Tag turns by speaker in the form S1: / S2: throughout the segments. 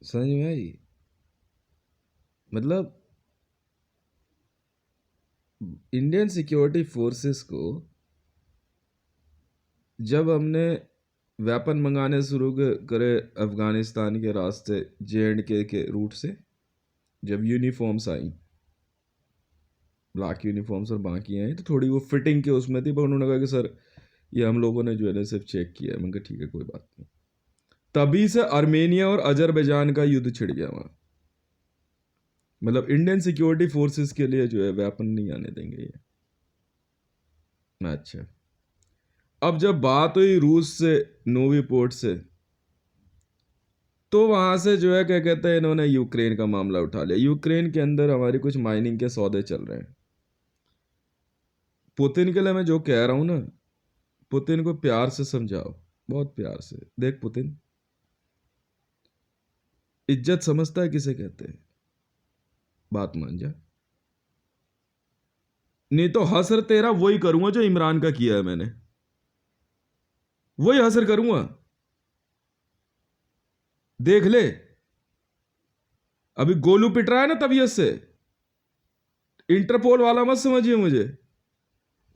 S1: समझ में आई? मतलब इंडियन सिक्योरिटी फोर्सेस को जब हमने वेपन मंगाने शुरू करे अफगानिस्तान के रास्ते जे.एंड.के के रूट से, जब यूनिफॉर्म्स आई, ब्लैक यूनिफॉर्म्स और बाकी आई, तो थोड़ी वो फिटिंग के उसमें थी, पर उन्होंने कहा कि सर ये हम लोगों ने जो है ना सिर्फ चेक किया है। मैंने कहा ठीक है कोई बात नहीं। तभी से आर्मेनिया और अजरबैजान का युद्ध छिड़ गया वहाँ। मतलब इंडियन सिक्योरिटी फोर्सेस के लिए जो है वेपन नहीं आने देंगे ये। अच्छा, अब जब बात हुई रूस से, नोवी पोर्ट से, तो वहां से जो है क्या कहते हैं, इन्होंने यूक्रेन का मामला उठा लिया। यूक्रेन के अंदर हमारी कुछ माइनिंग के सौदे चल रहे हैं। पुतिन के लिए मैं जो कह रहा हूं ना, पुतिन को प्यार से समझाओ, बहुत प्यार से। देख पुतिन, इज्जत समझता है किसे कहते हैं? बात मान जा, नहीं तो हसर तेरा वही करूंगा जो इमरान का किया है मैंने, वही हसर करूंगा। देख ले, अभी गोलू पिट रहा है ना तबीयत से। इंटरपोल वाला मत समझिए मुझे,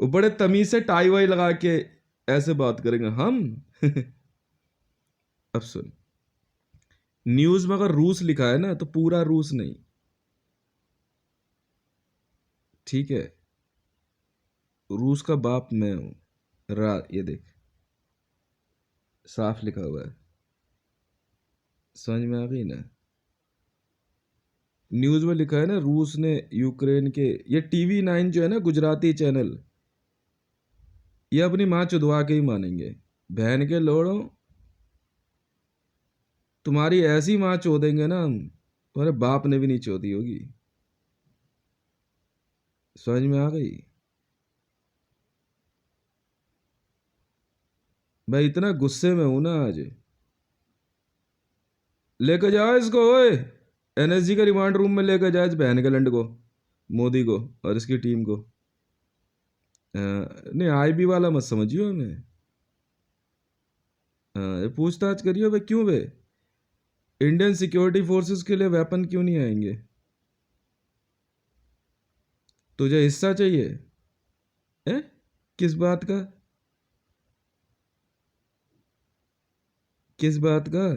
S1: वो बड़े तमीज से टाई वाई लगा के ऐसे बात करेंगे हम। अब सुन, न्यूज में अगर रूस लिखा है ना तो पूरा रूस नहीं, ठीक है? रूस का बाप मैं हूं। ये देख, साफ लिखा हुआ है, समझ में आ गई ना? न्यूज में लिखा है ना, रूस ने यूक्रेन के, ये TV9 जो है ना, गुजराती चैनल, ये अपनी माँ चुदवा के ही मानेंगे। बहन के लोड़ो, तुम्हारी ऐसी माँ चोदेंगे ना हम, तुम्हारे बाप ने भी नहीं चोदी होगी। समझ में आ गई? मैं इतना गुस्से में हूं ना आज। लेकर जाओ इसको, ओए NSG के रिमांड रूम में लेकर जाओ इस बहन के लंड को, मोदी को और इसकी टीम को। नहीं, IB वाला मत समझियो हमें। ये पूछताछ करियो भाई, क्यों बे इंडियन सिक्योरिटी फोर्सेस के लिए वेपन क्यों नहीं आएंगे? तुझे हिस्सा चाहिए? है? किस बात का? किस बात का?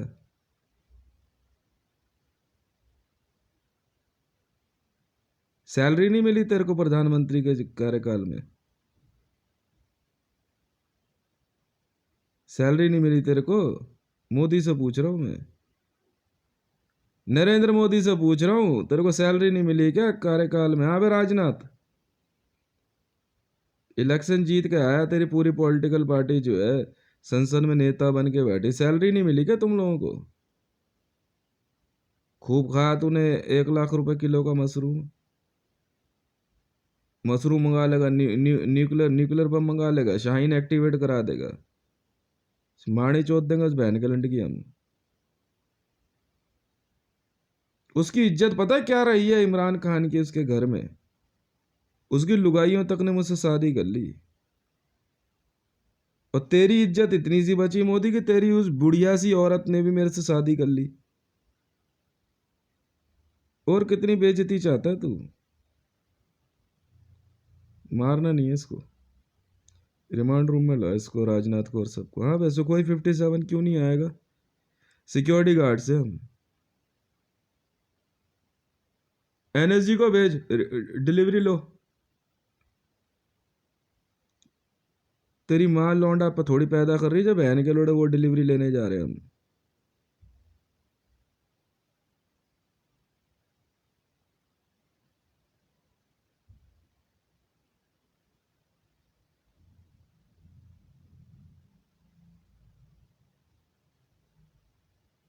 S1: सैलरी नहीं मिली तेरे को प्रधानमंत्री के कार्यकाल में? सैलरी नहीं मिली तेरे को? मोदी से पूछ रहा हूं मैं, नरेंद्र मोदी से पूछ रहा हूं, तेरे को सैलरी नहीं मिली क्या कार्यकाल में? हाँ बे राजनाथ, इलेक्शन जीत के आया, तेरी पूरी पॉलिटिकल पार्टी जो है संसद में नेता बन के बैठी, सैलरी नहीं मिली क्या तुम लोगों को? खूब खाया तूने 1 लाख रुपए किलो का मशरूम। मशरूम मंगा लेगा, न्यूक्लियर न्यूक्लियर बम मंगा लेगा, शाहीन एक्टिवेट करा देगा, माणी चोद देंगे उस बहन के लंड की हम। उसकी इज्जत पता है क्या रही है इमरान खान की उसके घर में? उसकी लुगाइयों तक ने मुझसे शादी कर ली, और तेरी इज्जत इतनी सी बची मोदी की, तेरी उस बुढ़िया सी औरत ने भी मेरे से शादी कर ली। और कितनी बेइज्जती चाहता है तू? मारना नहीं है इसको, रिमांड रूम में ला इसको, राजनाथ को और सबको। हाँ वैसे कोई 57 क्यों नहीं आएगा? सिक्योरिटी गार्ड से हम, NSG को भेज, डिलीवरी लो। तेरी माँ लौंडा पर थोड़ी पैदा कर रही है, जब बहन के लोड़े वो डिलीवरी लेने जा रहे हैं हम।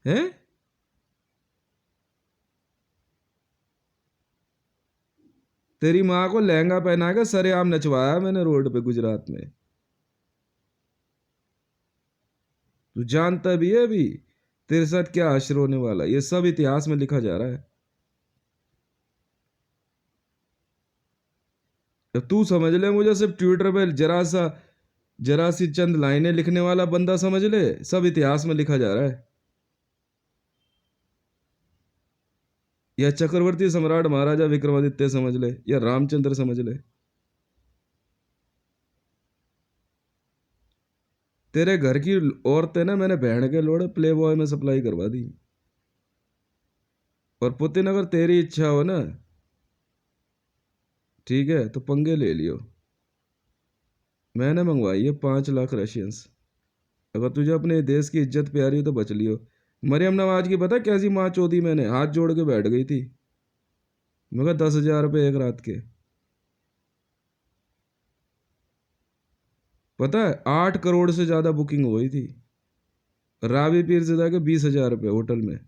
S1: हैं? तेरी माँ को लहंगा पहना के सरेआम नचवाया मैंने रोड पे गुजरात में। तू जानता भी है अभी तेरे साथ क्या हश्र होने वाला है? ये सब इतिहास में लिखा जा रहा है। अब तू समझ ले, मुझे सिर्फ ट्विटर पे जरा सी चंद लाइनें लिखने वाला बंदा समझ ले, सब इतिहास में लिखा जा रहा है। या चक्रवर्ती सम्राट महाराजा विक्रमादित्य समझ ले, या रामचंद्र समझ ले। तेरे घर की औरतें ना मैंने बहन के लोड़े प्ले बॉय में सप्लाई करवा दी। और पुतिन अगर तेरी इच्छा हो ना, ठीक है, तो पंगे ले लियो। मैंने मंगवाई है 5 लाख रशियंस। अगर तुझे अपने देश की इज्जत प्यारी हो तो बच लियो। मरियम नवाज की पता कैसी माँ चोदी, मैंने हाथ जोड़ के बैठ गई थी। मगर 10,000 रुपये एक रात के। पता है 8 करोड़ से ज्यादा बुकिंग हो गई थी। रावी पीर से जाके 20,000 रुपये होटल में।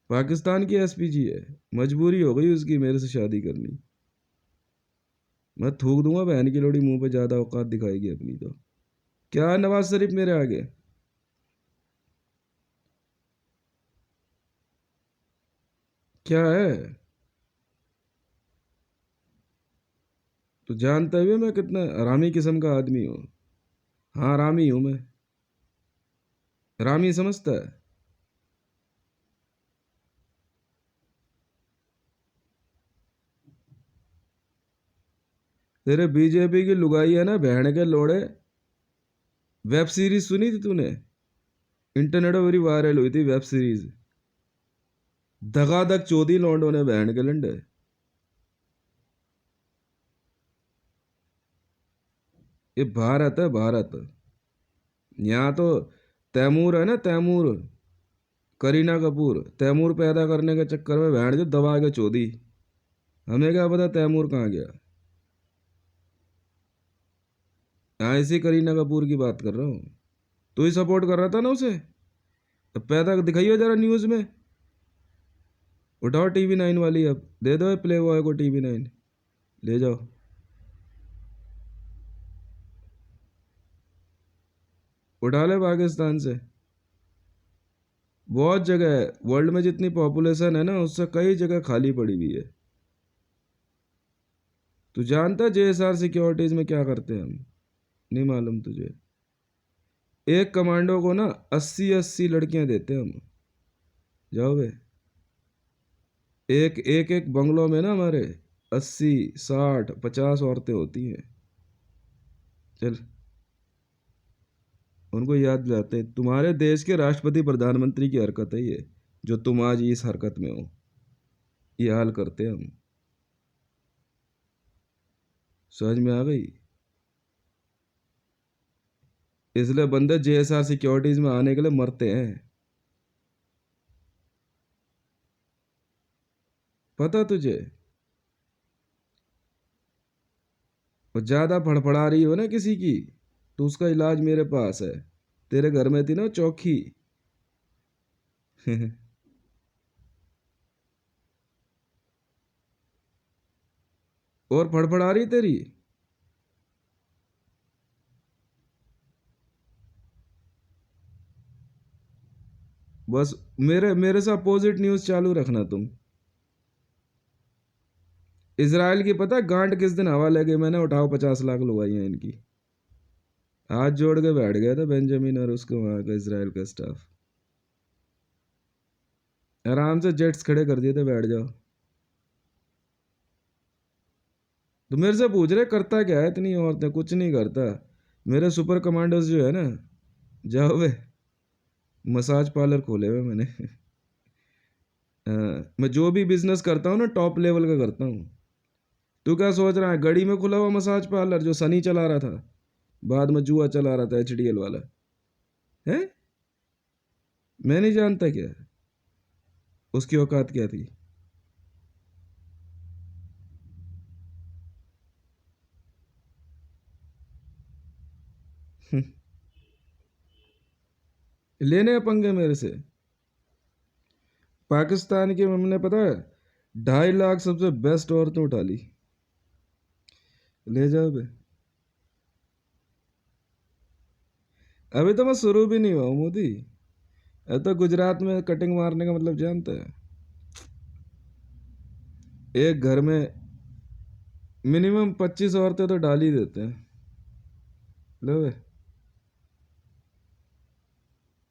S1: पाकिस्तान की एसपीजी है, मजबूरी हो गई उसकी मेरे से शादी करनी। मैं थूक दूंगा बहन की लोड़ी मुंह पे, ज्यादा औकात दिखाएगी अपनी तो। क्या है नवाज शरीफ मेरे आगे? क्या है? तो जानता है मैं कितना हरामी किस्म का आदमी हूँ। हाँ हरामी हूँ मैं। हरामी समझता है? तेरे बीजेपी की लुगाई है ना बहन के लोड़े। वेब सीरीज सुनी थी तूने? इंटरनेट पर बड़ी वायरल हुई थी वेब सीरीज। धगाधक चौधी लौंडों ने बहन के लंडे। ये भारत है भारत। यहाँ तो तैमूर है ना, तैमूर, करीना कपूर, तैमूर पैदा करने के चक्कर में बहन जो दबा के चौधी। हमें क्या पता तैमूर कहाँ गया। हाँ इसी करीना कपूर की बात कर रहा हूँ। तू ही सपोर्ट कर रहा था ना उसे, तो पैदा दिखाइए जरा न्यूज में। उठाओ TV9 वाली, अब दे दो प्ले बॉय को TV9, ले जाओ। उठा ले पाकिस्तान से। बहुत जगह है वर्ल्ड में, जितनी पॉपुलेशन है ना उससे कई जगह खाली पड़ी हुई है। तू जानता है JSR सिक्योरिटीज में क्या करते हैं हम? नहीं मालूम तुझे? एक कमांडो को ना 80-80 लड़कियां देते हैं हम। जाओ बे। एक एक एक बंगलों में ना हमारे 80, 60, 50 औरतें होती हैं। चल उनको याद दिलाते हैं, तुम्हारे देश के राष्ट्रपति प्रधानमंत्री की हरकत है ये, जो तुम आज इस हरकत में हो। ये हाल करते हैं हम। समझ में आ गई? इसलिए बंदे JSR सिक्योरिटीज में आने के लिए मरते हैं। पता तुझे? वो ज्यादा फड़फड़ा रही हो ना किसी की, तो उसका इलाज मेरे पास है। तेरे घर में थी ना चौकी। और फड़फड़ा रही तेरी। बस मेरे मेरे से अपोजिट न्यूज चालू रखना तुम। इसराइल की पता है गांड किस दिन हवा लगे मैंने, उठाओ 50 लाख लुगाई हैं इनकी। हाथ जोड़ के बैठ गया था बेंजामिन और उसको वहां का इसराइल का स्टाफ। आराम से जेट्स खड़े कर दिए थे, बैठ जाओ। तो मेरे से पूछ रहे करता क्या है इतनी औरतें? कुछ नहीं करता। मेरे सुपर कमांडर्स जो है ना, जाओ वे। मसाज पार्लर खोले हुए मैंने। मैं जो भी बिजनेस करता हूँ ना टॉप लेवल का करता हूँ। तू क्या सोच रहा है गड़ी में खुला हुआ मसाज पार्लर जो सनी चला रहा था, बाद में जुआ चला रहा था HDL वाला है? मैं नहीं जानता क्या उसकी औकात क्या थी? लेने हैं पंगे मेरे से। पाकिस्तान की हमने पता है 2.5 लाख सबसे बेस्ट औरतें उठा ली। ले जाओ बे। अभी तो मैं शुरू भी नहीं हुआ हूँ मोदी। अब तो गुजरात में कटिंग मारने का मतलब जानता है? एक घर में मिनिमम 25 औरतें तो डाल ही देते हैं। लो बे,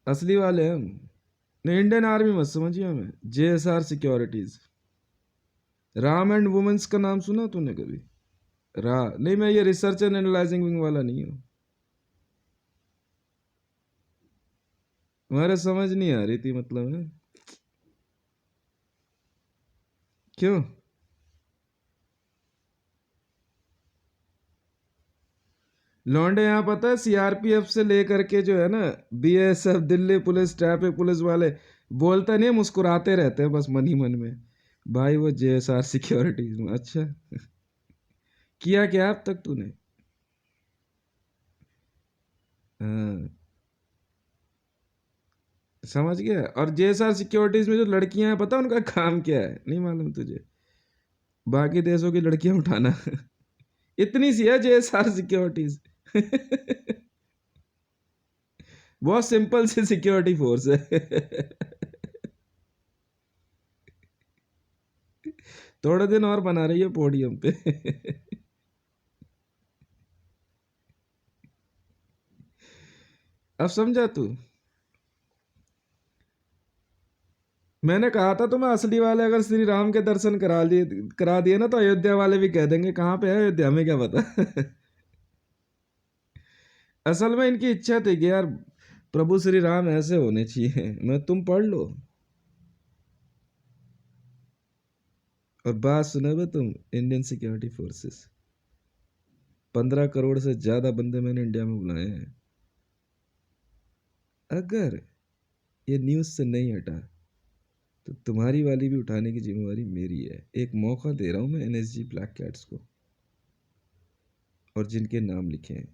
S1: असली वाले हैं हम। नहीं, इंडियन आर्मी मत समझिए हमें, JSR securities. Ram and women's का नाम सुना तूने कभी? नहीं, मैं ये रिसर्च एंड एनालाइजिंग विंग वाला नहीं हूँ। हमारे समझ नहीं आ रही थी, मतलब है क्यों? लौंडे यहाँ पता है, CRPF से लेकर के जो है ना, BSF, Delhi police, traffic police वाले बोलते नहीं, मुस्कुराते रहते हैं बस मन ही मन में। भाई वो JSR सिक्योरिटीज में। अच्छा, किया क्या अब तक तूने? हाँ, समझ गया। और JSR सिक्योरिटीज में जो लड़कियां हैं, पता उनका काम क्या है? नहीं मालूम तुझे? बाकी देशों की लड़कियां उठाना। इतनी सी है JSR सिक्योरिटीज। बहुत सिंपल सी सिक्योरिटी फोर्स है। थोड़े दिन और बना रही है पोडियम पे। अब समझा तू? मैंने कहा था तुम्हें, असली वाले अगर श्री राम के दर्शन करा दिए ना, तो अयोध्या वाले भी कह देंगे कहाँ पे है अयोध्या, में क्या पता। असल में इनकी इच्छा थी कि यार प्रभु श्री राम ऐसे होने चाहिए। मैं, तुम पढ़ लो। और बात सुनो बे तुम, इंडियन सिक्योरिटी फोर्सेस, 15 करोड़ से ज्यादा बंदे मैंने इंडिया में बुलाए हैं। अगर ये न्यूज से नहीं हटा, तो तुम्हारी वाली भी उठाने की जिम्मेवारी मेरी है। एक मौका दे रहा हूं मैं NSG ब्लैक कैट्स को, और जिनके नाम लिखे हैं।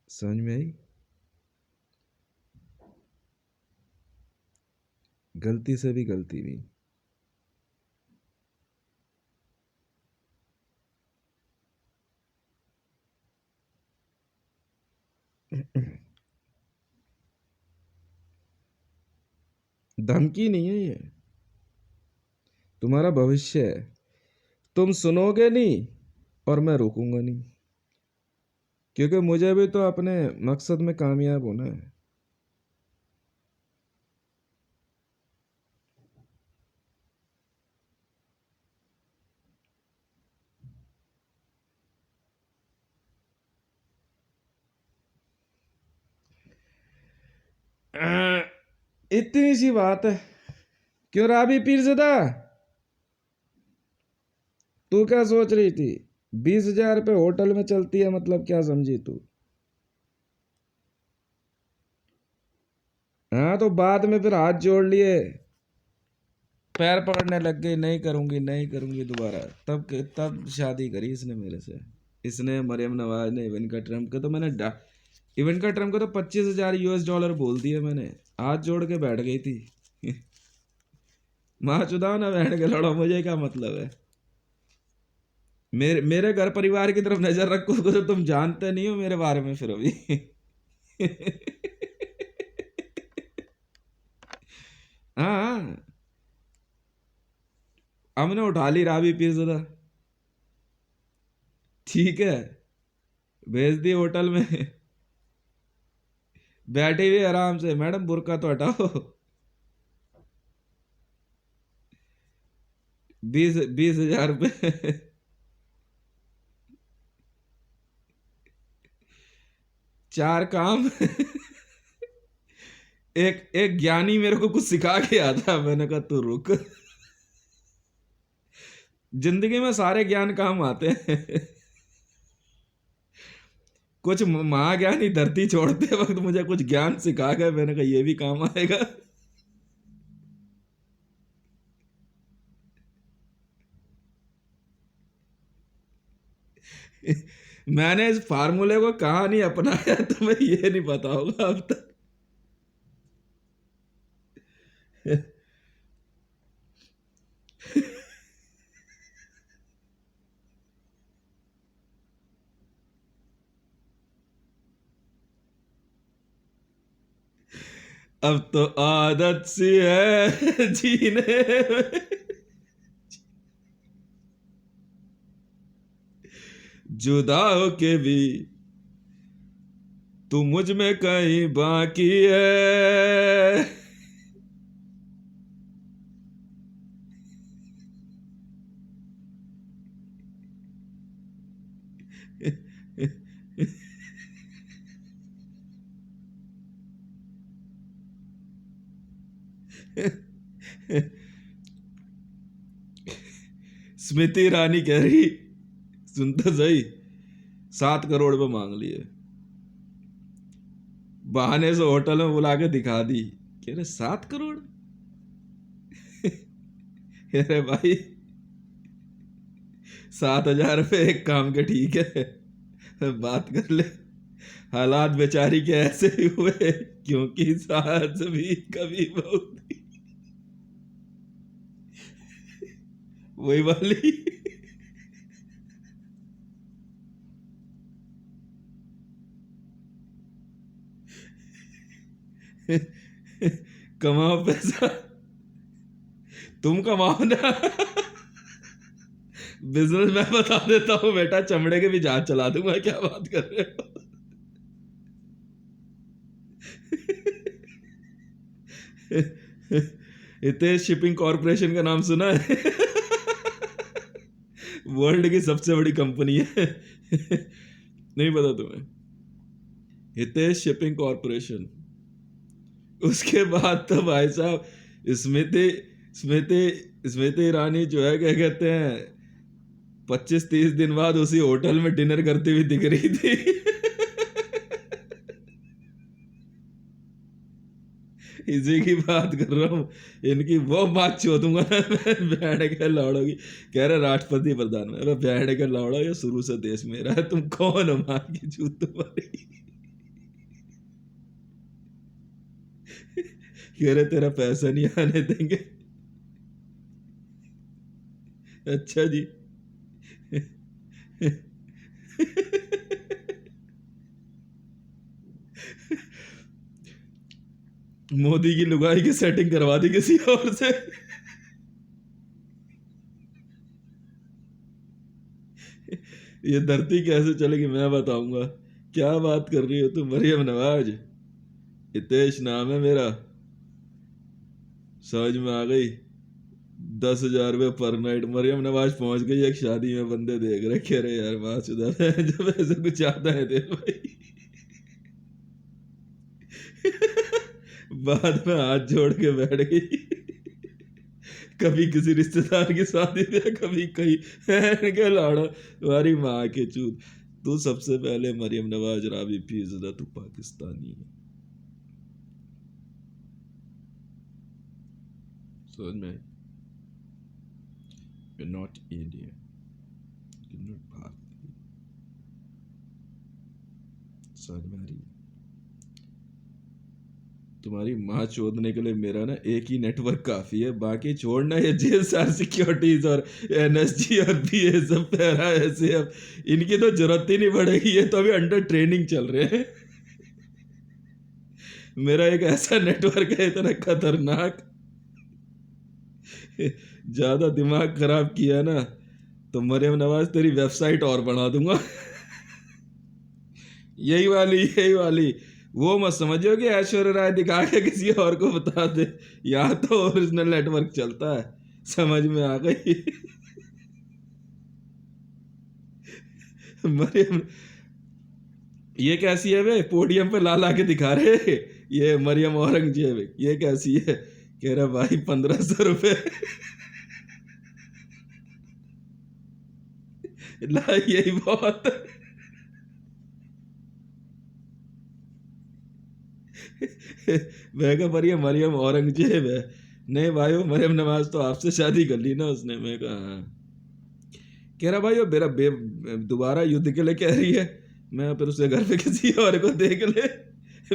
S1: समझ में आई? गलती से भी गलती नहीं। धमकी नहीं है ये, तुम्हारा भविष्य है। तुम सुनोगे नहीं, और मैं रोकूंगा नहीं, क्योंकि मुझे भी तो अपने मकसद में कामयाब होना है। इतनी सी बात है। क्यों राबी पीरज़दा, तू क्या सोच रही थी? 20,000 पे होटल में चलती है, मतलब क्या समझी तू? हाँ, तो बाद में फिर हाथ जोड़ लिए, पैर पकड़ने लग गई, नहीं करूंगी नहीं करूंगी दोबारा। तब शादी करी इसने मेरे से। इसने, मरियम नवाज ने, इवेंका ट्रम्प के तो इवेंका ट्रम्प को तो 25,000 US डॉलर बोल दिए मैंने। हाथ जोड़ के बैठ गई थी। माँ चुदाओ ना, बैठ के लड़ो, मुझे क्या मतलब है? मेरे घर परिवार की तरफ नजर रखो, तो तुम जानते नहीं हो मेरे बारे में फिर अभी। हाँ, हमने उठा ली राबी पीरज़दा, ठीक है, भेज दी होटल में। बैठी हुई आराम से, मैडम बुर्का तो हटाओ। 20,000 रुपये। चार काम। एक एक ज्ञानी मेरे को कुछ सिखा के आता, मैंने कहा तू रुक। जिंदगी में सारे ज्ञान काम आते हैं। कुछ महाज्ञानी धरती छोड़ते वक्त मुझे कुछ ज्ञान सिखा गए, मैंने कहा ये भी काम आएगा। मैंने इस फार्मूले को कहा नहीं अपनाया, तुम्हें ये नहीं पता होगा अब तक। अब तो आदत सी है जीने में, जुदा होके भी तू मुझ में कहीं बाकी है। स्मृति ईरानी कह रही, सुन तो सही, 7 करोड़ मांग लिए, बहाने से होटल में बुला के दिखा दी, कह रहे 7 करोड़। अरे भाई 7,000 रुपये एक काम के ठीक है, बात कर ले। हालात बेचारी के ऐसे ही हुए क्योंकि सास भी कभी बहू थी। वही वाली। कमाओ पैसा, तुम कमाओ ना। बिजनेस मैं बता देता हूँ बेटा, चमड़े के भी जहाज चला दूंगा, क्या बात कर रहे हो। हितेश शिपिंग कॉर्पोरेशन का नाम सुना है? वर्ल्ड की सबसे बड़ी कंपनी है। नहीं पता तुम्हें? Hitesh shipping corporation. उसके बाद तो भाई साहब स्मृति स्मृति स्मृति ईरानी जो है, क्या कहते हैं, 25-30 दिन बाद उसी होटल में डिनर करती हुई दिख रही थी। इसी की बात कर रहा हूँ, इनकी वो बात छोड़ूंगा ना मैं। बैंड के लौड़ोगी, कह रहे राष्ट्रपति प्रधान में, अरे बैंड के लौड़ो, ये शुरू से देश मेरा है, तुम कौन हो मार की जूत तुम्हारी। कह रहे तेरा पैसा नहीं आने देंगे। अच्छा जी। मोदी की लुगाई की सेटिंग करवा दी किसी और से। ये धरती कैसे चलेगी मैं बताऊंगा। क्या बात कर रही हो तुम मरियम नवाज? हितेश नाम है मेरा, समझ में आ गई। 10,000 रुपये पर नाइट। मरियम नवाज पहुंच गई एक शादी में, बंदे देख रहे, कह रहे यार वहां सुधा जब ऐसा कुछ आता है दे भाई। बाद में हाथ जोड़ के बैठ गई। कभी किसी रिश्तेदार की शादी में, कभी कहीं के लाड़ा, तुम्हारी माँ के चूत। तू सबसे पहले मरियम नवाज रावी पीजदा, तू पाकिस्तानी है, समझ में? You're not Indian, you're not भारतीय, समझ में आ रही है? तुम्हारी माँ चोदने के लिए मेरा ना एक ही नेटवर्क काफी है, बाकी छोड़ना ये जेएसआर सिक्योरिटीज और एनएसजी और बीएसएफ पैरा ऐसे, अब इनकी तो जरूरत ही नहीं पड़ेगी, ये तो अभी अंडर ट्रेनिंग चल रहे हैं। मेरा एक ऐसा नेटवर्क है इतना खतरनाक, ज्यादा दिमाग खराब किया ना तो मरियम नवाज तेरी वेबसाइट और बना दूंगा। यही वाली। वो मत समझो कि ऐश्वर्या राय दिखा के किसी और को बता दे, यहाँ तो ओरिजिनल नेटवर्क चलता है, समझ में आ गई? मरियम, ये कैसी है वे, पोडियम पे ला ला के दिखा रहे, ये मरियम औरंगजेब, ये कैसी है? कह रहा भाई 1,500 रुपये। ला यही बहुत। मैं कहा पर ये मरियम औरंगजेब है। नहीं भाई वो मरियम नवाज तो आपसे शादी कर ली ना उसने। मैं कहा हाँ। कह रहा भाई वो मेरा दोबारा युद्ध के लिए कह रही है, मैं फिर उसके घर पे किसी और को देख ले।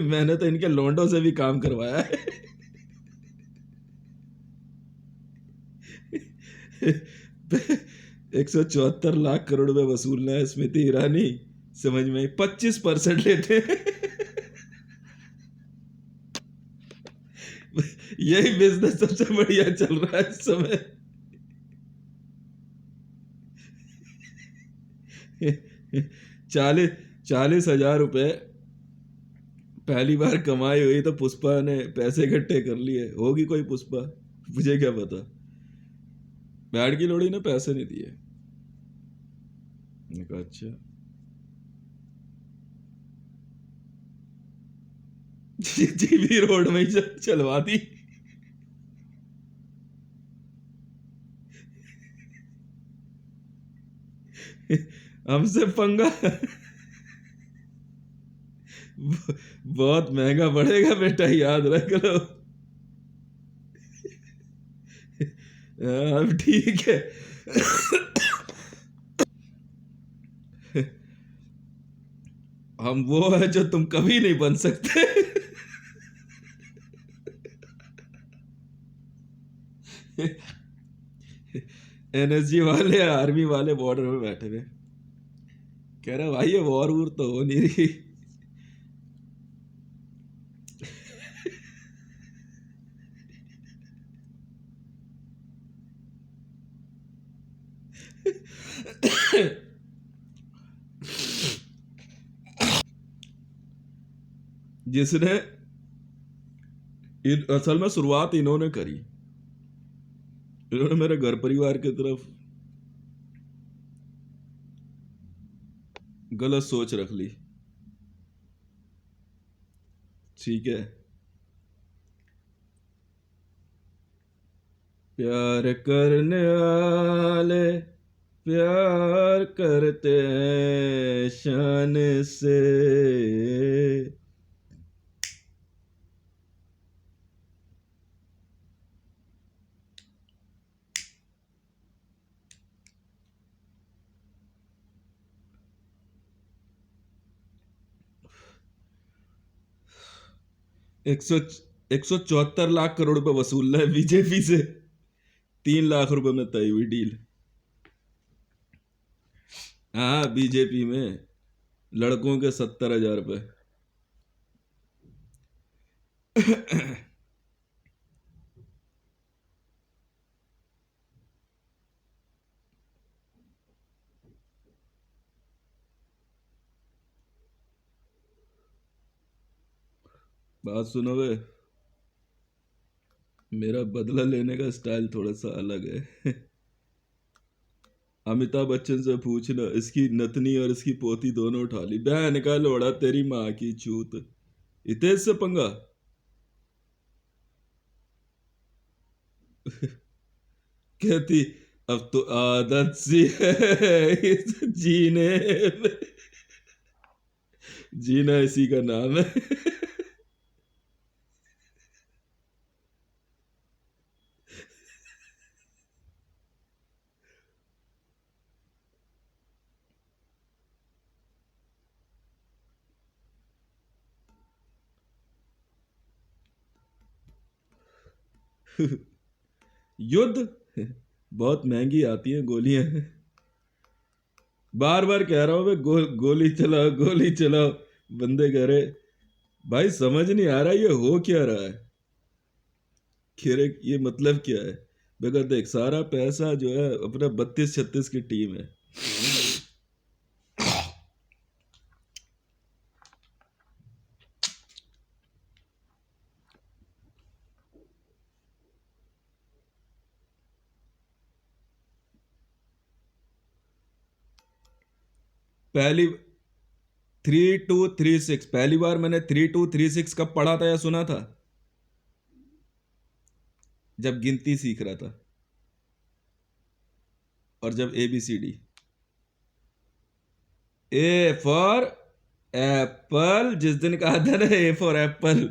S1: मैंने तो इनके लोंडों से भी काम करवाया है। 174 लाख करोड़ वसूलना है स्मृति ईरानी, समझ में? 25% लेते हैं। यही बिजनेस सबसे बढ़िया चल रहा है इस समय। 40,000 रुपये पहली बार कमाई हुई तो पुष्पा ने पैसे इकट्ठे कर लिए, होगी कोई पुष्पा, मुझे क्या पता। बैड की लोड़ी ने पैसे नहीं दिए। मैंने कहा अच्छा। जीबी रोड में ही चलवा दी। हमसे पंगा बहुत महंगा पड़ेगा बेटा, याद रख लो। अब ठीक है। हम वो है जो तुम कभी नहीं बन सकते। एनएसजी वाले, आर्मी वाले बॉर्डर में बैठे हुए, कह रहा भाई ये वॉर वूर तो हो नहीं रही। जिसने असल में शुरुआत इन्होंने करी, इन्होंने मेरे घर परिवार की तरफ गलत सोच रख ली। ठीक है, प्यार करने वाले प्यार करते हैं शान से। 174 लाख करोड़ रुपए वसूल रहा है बीजेपी से, 3 लाख रुपए में तय हुई डील। हाँ, बीजेपी में लड़कों के 70,000 रुपए। बात सुनो वे, मेरा बदला लेने का स्टाइल थोड़ा सा अलग है। अमिताभ बच्चन से पूछना, इसकी नतनी और इसकी पोती दोनों उठा ली, बहन का लोड़ा तेरी माँ की चूत, इतेज से पंगा। कहती अब तो आदत सी है इस जीने में, जीना इसी का नाम है। युद्ध बहुत महंगी आती है गोलियां। बार बार कह रहा हूं मैं, गोली चलाओ गोली चलाओ। बंदे कह रहे भाई समझ नहीं आ रहा ये हो क्या रहा है, खेरे ये मतलब क्या है। मगर देख, सारा पैसा जो है अपना 32-36 की टीम है। पहली 3236, पहली बार मैंने 3236 कब पढ़ा था या सुना था? जब गिनती सीख रहा था, और जब ABCD, ए फॉर एप्पल, जिस दिन कहा था ना ए फॉर एप्पल,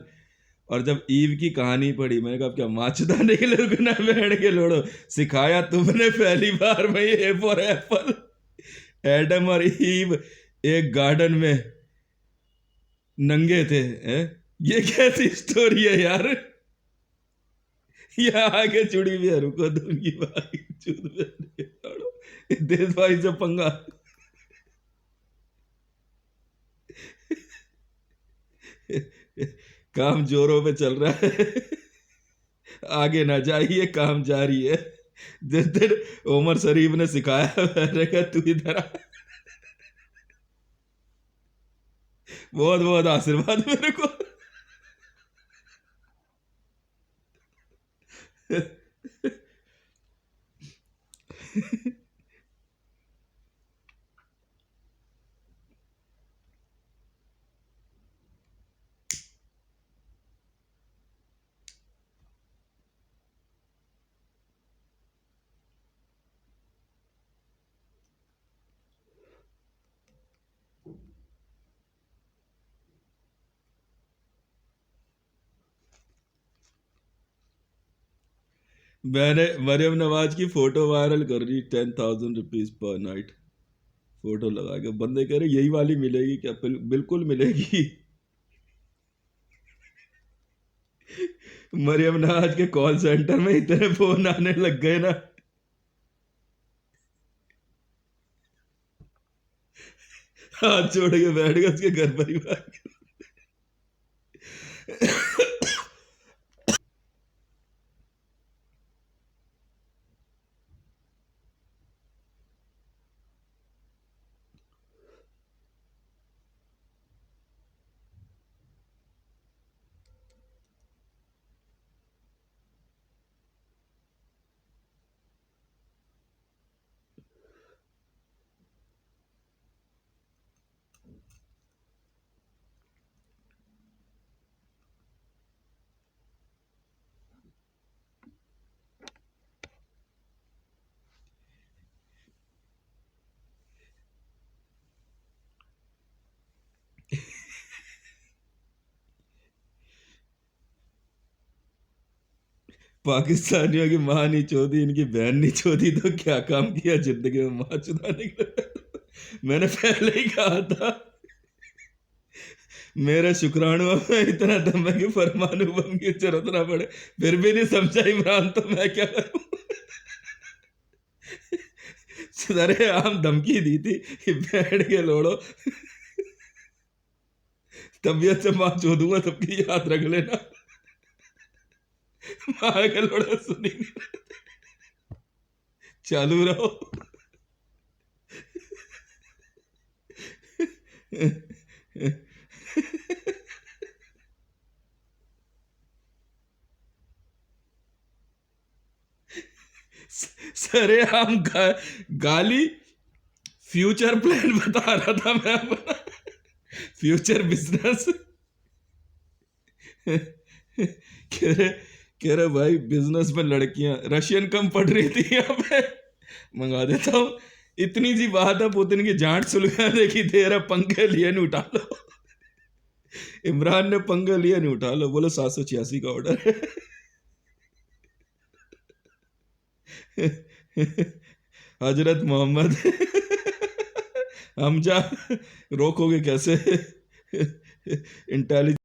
S1: और जब ईव की कहानी पढ़ी, मैंने कहा क्या माचदा नहीं लुकना बैठ के लोड़ो, सिखाया तुमने पहली बार में ए फॉर एप्पल। एडम और ईव एक गार्डन में नंगे थे, हैं? ये कैसी स्टोरी है यार। ये आगे जुड़ी भी है, रुको दूंगी भाई देश भाई से पंगा। काम जोरों पे चल रहा है, आगे ना जाइए, काम जारी है। जिस दिन उमर शरीफ ने सिखाया, मैंने कहा तू इधर आ। बहुत बहुत आशीर्वाद मेरे को। मैंने मरियम नवाज की फोटो वायरल कर दी, 10,000 रुपीज पर नाइट। फोटो लगा के बंदे कह रहे यही वाली मिलेगी क्या? बिल्कुल मिलेगी। मरियम नवाज के कॉल सेंटर में इतने फोन आने लग गए ना, हाथ छोड़ के बैठ गए उसके घर परिवार के। पाकिस्तानियों की माँ नहीं चोदी, इनकी बहन नहीं चोदी तो क्या काम किया जिंदगी में माँ चुदाने के लिए? मैंने पहले ही कहा था, मेरे शुक्राणुओं में इतना दम है कि परमाणु बम की जरूरत ना पड़े। फिर भी नहीं समझा इमरान, तो मैं क्या करूं? सरे आम धमकी दी थी कि बैठ के लोड़ो, तबीयत से माँ चो दूंगा सबकी, याद रख लेना। माँ के लोड़े सुनेंगे, चालू रहो। सरे आम गाली। फ्यूचर प्लान बता रहा था मैं अपना, फ्यूचर बिजनेस। कह रहे भाई बिजनेस में लड़कियां रशियन कम पढ़ रही थी यहाँ पे, मंगा देता हूँ। इतनी सी बात है, पुतिन की जांच सुलगा देखी, दे रहा पंखे लिए नहीं उठा लो। इमरान ने पंखे लिए नहीं उठा लो, बोलो 786 का ऑर्डर है। हजरत मोहम्मद, हम जा रोकोगे कैसे? इंटेलिजेंस